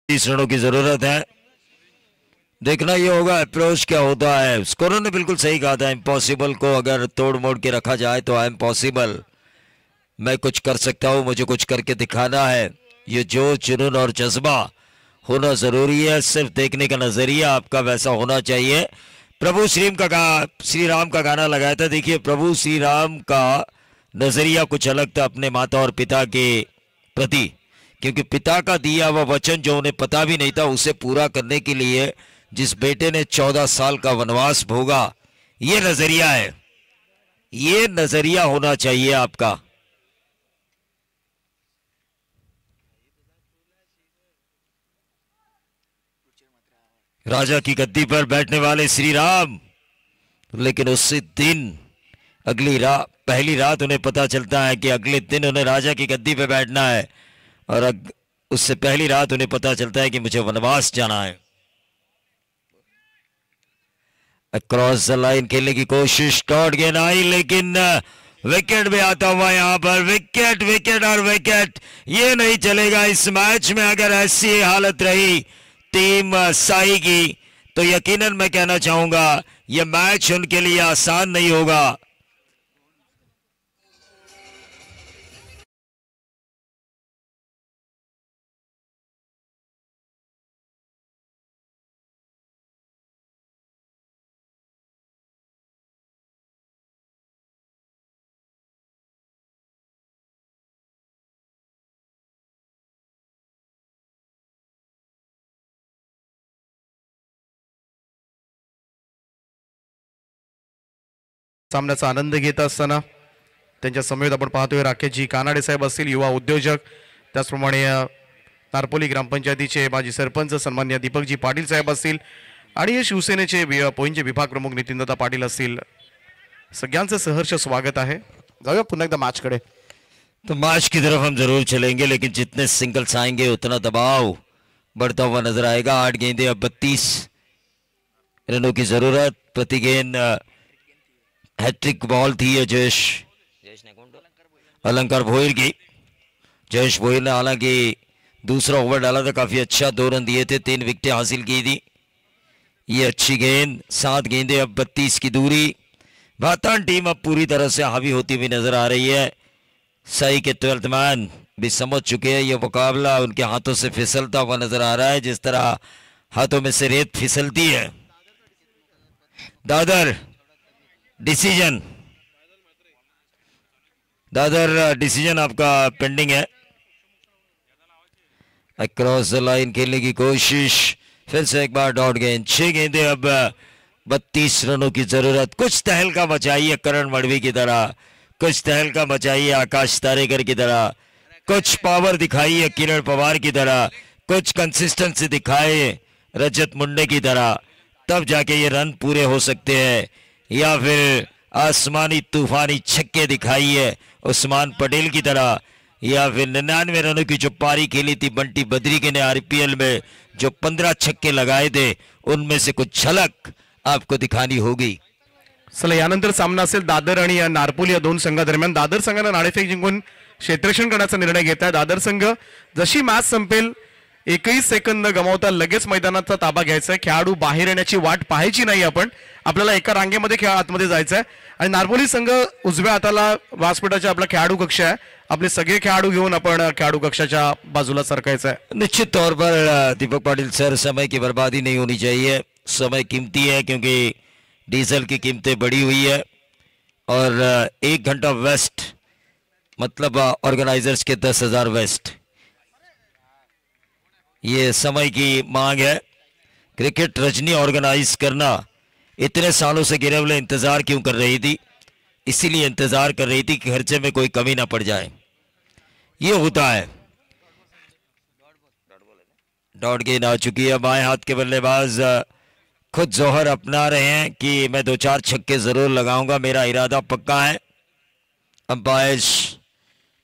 रनों की जरूरत है. देखना ये होगा अप्रोच क्या होता है. स्कोरर ने बिल्कुल सही कहा था. इम्पॉसिबल को अगर तोड़ मोड़ के रखा जाए तो आई एम पॉसिबल. मैं कुछ कर सकता हूं, मुझे कुछ करके दिखाना है. ये जो जुनून और जज्बा होना जरूरी है. सिर्फ देखने का नजरिया आपका वैसा होना चाहिए. प्रभु श्री राम का गाना लगाया था. देखिए प्रभु श्री राम का नजरिया कुछ अलग था अपने माता और पिता के प्रति, क्योंकि पिता का दिया हुआ वचन जो उन्हें पता भी नहीं था उसे पूरा करने के लिए जिस बेटे ने 14 साल का वनवास भोगा, ये नजरिया है. ये नजरिया होना चाहिए आपका. राजा की गद्दी पर बैठने वाले श्री राम, लेकिन उसी दिन पहली रात उन्हें पता चलता है कि अगले दिन उन्हें राजा की गद्दी पर बैठना है. और उससे पहली रात उन्हें पता चलता है कि मुझे वनवास जाना है. अक्रॉस द लाइन खेलने की कोशिश, डॉट गेंद आई, लेकिन विकेट भी आता हुआ यहां पर. विकेट विकेट और विकेट. ये नहीं चलेगा इस मैच में. अगर ऐसी हालत रही टीम साई की तो यकीनन मैं कहना चाहूंगा यह मैच उनके लिए आसान नहीं होगा. सामन्याचा आनंद घेत असताना त्यांच्या समवेत आपण पाहतोय राकेशजी कानाडे साहेब असतील, युवा उद्योजक, त्याचप्रमाणे तारपोली ग्रामपंचायतीचे माजी सरपंच सन्माननीय दीपकजी पाटील साहेब असतील आणि शिवसेनेचे पोईंचे विभाग प्रमुख नितीनदादा पाटील असतील. सगळ्यांचं सहर्ष स्वागत आहे. जाऊया पुन्हा एकदा मैच कडे. तो मैच की तरफ हम जरूर चलेंगे, लेकिन जितने सिंगल्स आएंगे उतना दबाव बढ़ता हुआ नजर आएगा. 8 गेंदें अब 32 रनों की जरूरत. प्रति गेंद हैट्रिक बॉल थी ये अलंकार भोयर की. जयेश भोयर ने हालांकि दूसरा ओवर डाला था, काफी अच्छा 2 रन दिए थे, 3 विकेटें हासिल की थी. ये अच्छी गेंद. 7 गेंदें अब 32 की दूरी. भातान टीम अब पूरी तरह से हावी होती हुई नजर आ रही है. साई के 12th मैन भी समझ चुके हैं ये मुकाबला उनके हाथों से फिसलता हुआ नजर आ रहा है, जिस तरह हाथों में से रेत फिसलती है. दादर डिसीजन आपका पेंडिंग है. अक्रॉस द लाइन खेलने की कोशिश, फिर से एक बार डॉट गेंद. 6 गेंदें अब 32 रनों की जरूरत। कुछ तहलका मचाइए करण मड़वी की तरह, कुछ तहलका मचाइए आकाश तारेकर की तरह, कुछ पावर दिखाइए किरण पवार की तरह, कुछ कंसिस्टेंसी दिखाए रजत मुंडे की तरह, तब जाके ये रन पूरे हो सकते हैं। या फिर आसमानी तूफानी छक्के दिखाइए उस्मान पटेल की तरह, या फिर 99 रनों की जो पारी खेली थी बंटी बद्री के ने आईपीएल में, जो 15 छक्के लगाए थे, उनमें से कुछ झलक आपको दिखानी होगी। चला यानंतर सामना असेल दादर आणि नारपोली या दोन संघादरम्यान। दादर संघानं नाणेफेक जिंकून क्षेत्ररक्षण करण्याचा निर्णय घेतलाय। दादर संघ जशी मॅच संपेल 21 सेकंद गमावता लगेच मैदानाचा ताबा घ्यायचा आहे। खेळाडू बाहेर येण्याची वाट पाहायची नाही, आपल्याला एका रांगेमध्ये खेळ आतमध्ये जायचं आहे। आणि नारपोली संघ उजव्या हाताला व्यासपीठाच्या आपला खेळाडू कक्ष आहे, आपले सगळे खेळाडू घेऊन आपण खेळाडू कक्षाच्या बाजूला सरकायचं आहे। निश्चित तौर पर दीपक पाटिल सर, समय की बर्बादी नहीं होनी चाहिए। समय कीमती है क्योंकि डीजल की कीमतें बढ़ी हुई है और 1 घंटा वेस्ट मतलब ऑर्गेनाइजर्स के 10,000 वेस्ट, ये समय की मांग है। क्रिकेट रजनी ऑर्गेनाइज करना इतने सालों से गिरवले इंतजार क्यों कर रही थी? इसीलिए इंतजार कर रही थी कि खर्चे में कोई कमी ना पड़ जाए। ये होता है। डॉट गेंद आ चुकी है, बाएं हाथ के बल्लेबाज खुद जौहर अपना रहे हैं कि मैं 2-4 छक्के जरूर लगाऊंगा, मेरा इरादा पक्का है। अंपायर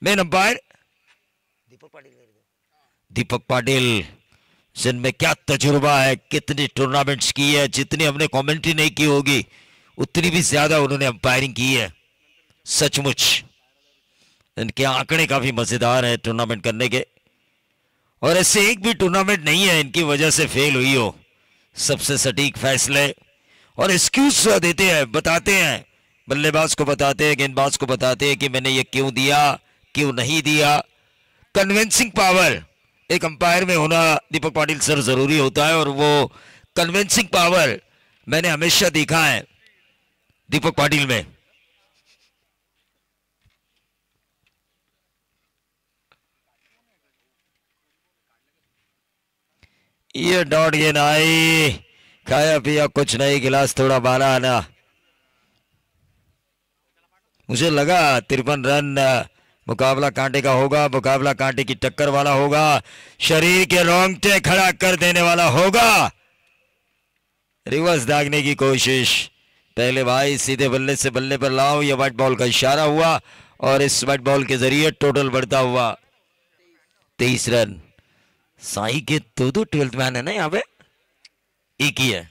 मेन अंपायर दीपक पाटिल, जिनमें क्या तजुर्बा है, कितनी टूर्नामेंट्स की है, जितनी हमने कमेंट्री नहीं की होगी उतनी भी ज्यादा उन्होंने अंपायरिंग की है। सचमुच इनके आंकड़े काफी मजेदार है टूर्नामेंट करने के, और ऐसे एक भी टूर्नामेंट नहीं है इनकी वजह से फेल हुई हो। सबसे सटीक फैसले और एक्सक्यूज देते हैं, बताते हैं, बल्लेबाज को बताते हैं, गेंदबाज को बताते हैं कि मैंने ये क्यों दिया, क्यों नहीं दिया। कन्विंसिंग पावर एक अंपायर में होना दीपक पाटिल सर जरूरी होता है, और वो कन्विंसिंग पावर मैंने हमेशा देखा है दीपक पाटिल में। ये डॉट गेंद आई, खाया पिया कुछ नहीं, गिलास थोड़ा बाला आना। मुझे लगा 53 रन मुकाबला कांटे का होगा, मुकाबला कांटे की टक्कर वाला होगा, शरीर के रोंगटे खड़ा कर देने वाला होगा। रिवर्स दागने की कोशिश, पहले भाई सीधे बल्ले से बल्ले पर लाओ, यह व्हाइट बॉल का इशारा हुआ और इस व्हाइट बॉल के जरिए टोटल बढ़ता हुआ 23 रन। साई के दो 12th मैन है ना यहाँ पे, एक ही है।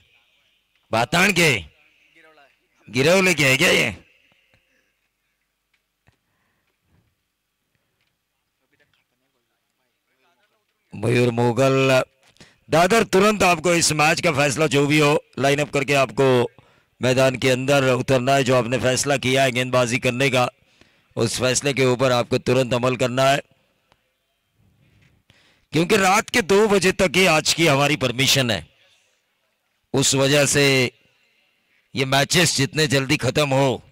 बातान के गिरौले के है क्या ये? मयूर मुगल। दादर तुरंत आपको इस मैच का फैसला जो भी हो लाइन अप करके आपको मैदान के अंदर उतरना है। जो आपने फैसला किया है गेंदबाजी करने का, उस फैसले के ऊपर आपको तुरंत अमल करना है, क्योंकि रात के 2 बजे तक ही आज की हमारी परमिशन है। उस वजह से ये मैचेस जितने जल्दी खत्म हो,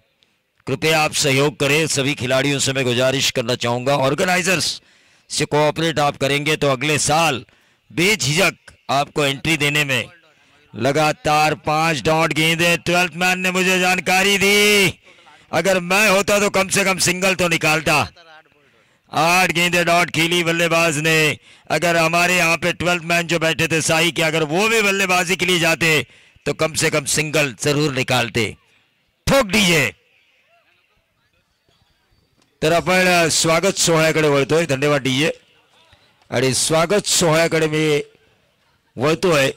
कृपया आप सहयोग करें। सभी खिलाड़ियों से मैं गुजारिश करना चाहूंगा, ऑर्गेनाइजर्स से कोऑपरेट आप करेंगे तो अगले साल बेझिझक आपको एंट्री देने में। लगातार 5 डॉट गेंदे, 12th मैन ने मुझे जानकारी दी, अगर मैं होता तो कम से कम सिंगल तो निकालता। 8 गेंदे डॉट खेली बल्लेबाज ने। अगर हमारे यहाँ पे 12th मैन जो बैठे थे साई के, अगर वो भी बल्लेबाजी के लिए जाते तो कम से कम सिंगल जरूर निकालते। ठोक दीजिए। तर आपण स्वागत सोहळ्याकडे वळतोय, धन्यवाद डीजे। आणि स्वागत सोहळ्याकडे मी वळतोय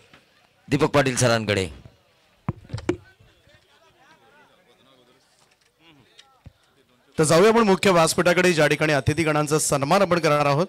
दीपक पाटील सरांकडे। तर जाऊया आपण मुख्य व्यासपीठाकडे, ज्या ठिकाणी अतिथीगणांचा सन्मान आपण करणार आहोत।